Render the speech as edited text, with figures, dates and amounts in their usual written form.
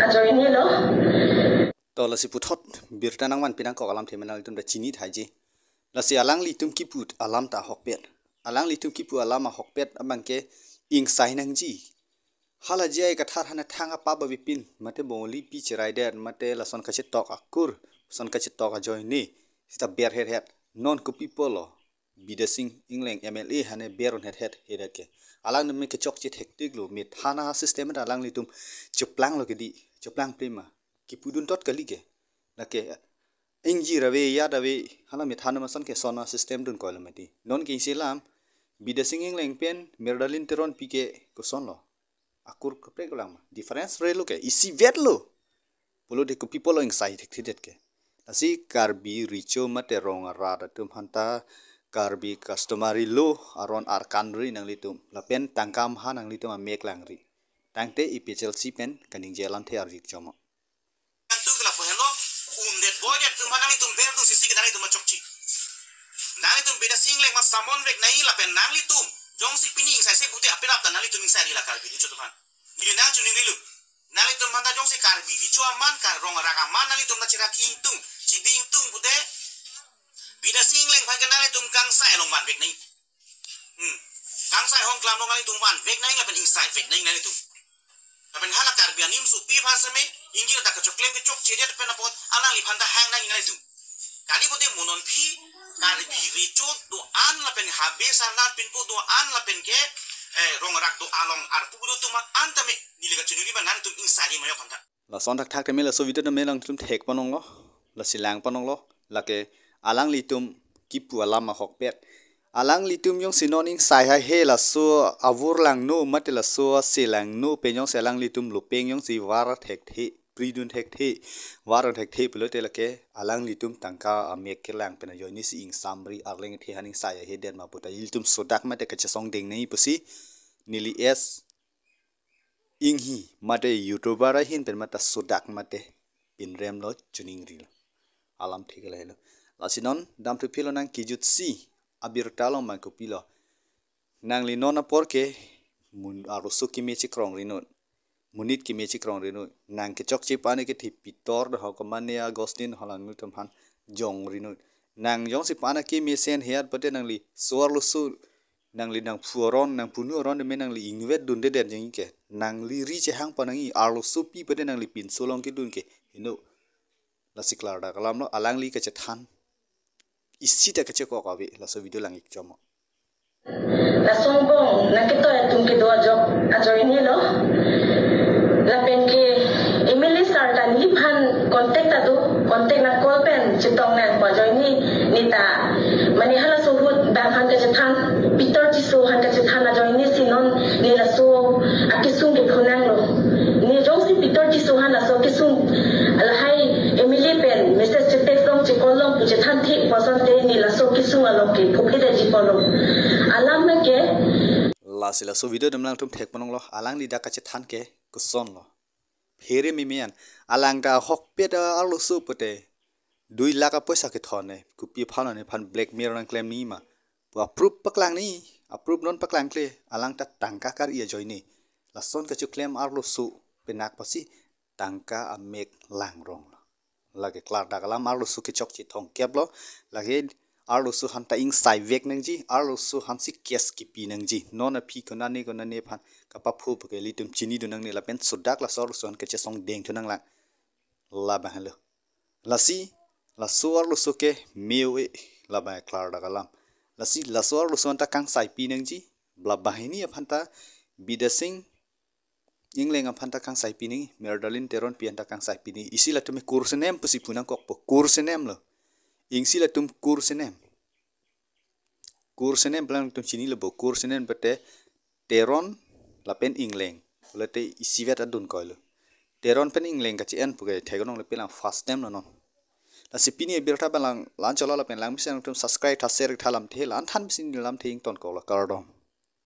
Ajo ini loh. To la si puthot birta nang man pinang ko alam the manal tum da chini thaji la si alang li tum ki put alam ta hokpet alang li tum ki pu alam a hokpet amang ke ing sai nang ji hala jai ka thar hana thanga pa ba bipin mate bongli pi chirai der mate la son ka che tok akur son ka che tok a joy ni sta ber het non ko people lo bidasing ingleng mla hane beron het ke alang me ke chok che hektik lo me thana system da alang li tum chuplang lo ke di chuplang prima ki pudun tot kali ke nake ingji rawe ya dawe hala me thana masan ke sona system dun ko lamati non ke silam bidasing ingleng pen merdalin teron pike ko son lo akur ko pregolam difference re lo ke isi vet lo polo de ko people lo inside hektit ke asi karbi richo mate rong ra da tum hanta karbi customary lo aron ar kanri nang litum lapen tangkam ha nang litum a mek langri tangte ipchel si pen kaning jelan the arjik chomo boy dia tum hanang itum ber tu sisi kita itum macokci nang itum beda singleng mas samon rek nai la pen nang itum jong si pining sai se putih apen ap nang itum sai la kar bidu tuman ni nang chuning rilu nang itum manda jong si kar bidu chu aman kar rong raga man nang itum na chira ki tum chiding tum putih beda singleng phagen nang itum kang sai long man rek nai kang sai hong klam long nang itum wan rek nai la pen insai rek nai nang itum apen hala kar bianim supi phasame injil tak choklem ke chok cheria pen apot anang li phanda hang nang ngai tu kali bote monon phi kar bi richo do an la pen habe sana pin po do an la pen ke rong rak do along ar pu do tu ma antame niliga chunuri ban nan tu insari mayo khanta la son tak thak me la so video na me lang tum thek panong lo la silang panong lo la ke alang li tum kipu alama hokpet alang litum yong sinoning sai ha he la so avur lang no mate la so selang no pe yong selang litum lo peng yong si war thek the pridun thek the war thek the pelote la ke alang litum tangka amek ke lang pena yo ni si ing samri arleng the haning sai he den ma puta litum sodak mate ka chasong ding nei pusi nili s ing hi mate youtuber a hin pen mata sodak mate pin rem lo chuning ril alam thik la helo la sinon dam tu philo nang kijut si abir talong man ko pilo nang li nona porke mun arusu ki mechi krong rinut munit ki mechi krong rinut nang ke chok chi pane ke thi pitor da ko mane agostin halang nu tum han jong rinut nang jong si pana ki me sen hiat pate nang li suar lu su nang li nang furon nang punu ron de me nang li ingwet dun de den jing ke nang li ri che hang panangi arusu pi pate nang li pin solong ki dun ke hino la siklar da kalam no alang li ke che than isi tak kecil kok kawi langsung video langit cuma Langsung bong nak kita tum ke dua job ajo ini loh lapen ke email sartan lipan kontak tadu kontak nak call pen cetong nak ajo ini nita mani hala suhut bang han ke cetan pitor cisu han ke cetan ajo ini sinon ni lasu akisung ke punang loh ni jong si pitor cisu han lasu kisung alhai email pen message cetek dong cekolong pucetan thi pasante ni lasu kisung alok ke pukit aji kolong alam na ke la sila so video dam lang tum thek panong lo alang li da ka che than ke ku son lo phere mi mian alang ka hok pe da alu su pute 2 lakh a paisa ke thone ku pi phana ne phan blackmail nang claim ni ma pu approve paklang ni approve non paklang kle alang ta tangka kar ia join ni la son ka chu claim alu su penak pasi tangka a mek lang rong lo lage klar da kala alu su ke chok chi thong kep lo lage arlo su han ta ing sai vek nang ji arlo su han si kes ki pi nang ji non a phi ko na ne phan ka pa phu ke litum chini du nang ne la pen sudak la sor son ke che song deng thu nang la ba halo la si la su arlo su ke meu e la ba klar da kalam la si la su arlo su ta kang sai pi nang ji bla ba ni phan ta bidasing ingleng phan ta kang sai pi ni merdalin teron pi ta kang sai pi ni isi la tume kurse nem pusi punang kok po kurse nem lo ingsi la tum kursenem plan tum chini lebo kursenem bete teron la pen ingleng lete isivet adun koilo teron pen ingleng ka chi en puge thegonong le pelang first time no la sipini birta balang lan chola la pen lang misang tum subscribe tha share thalam the lan than bisin lam thing ton ko la kardom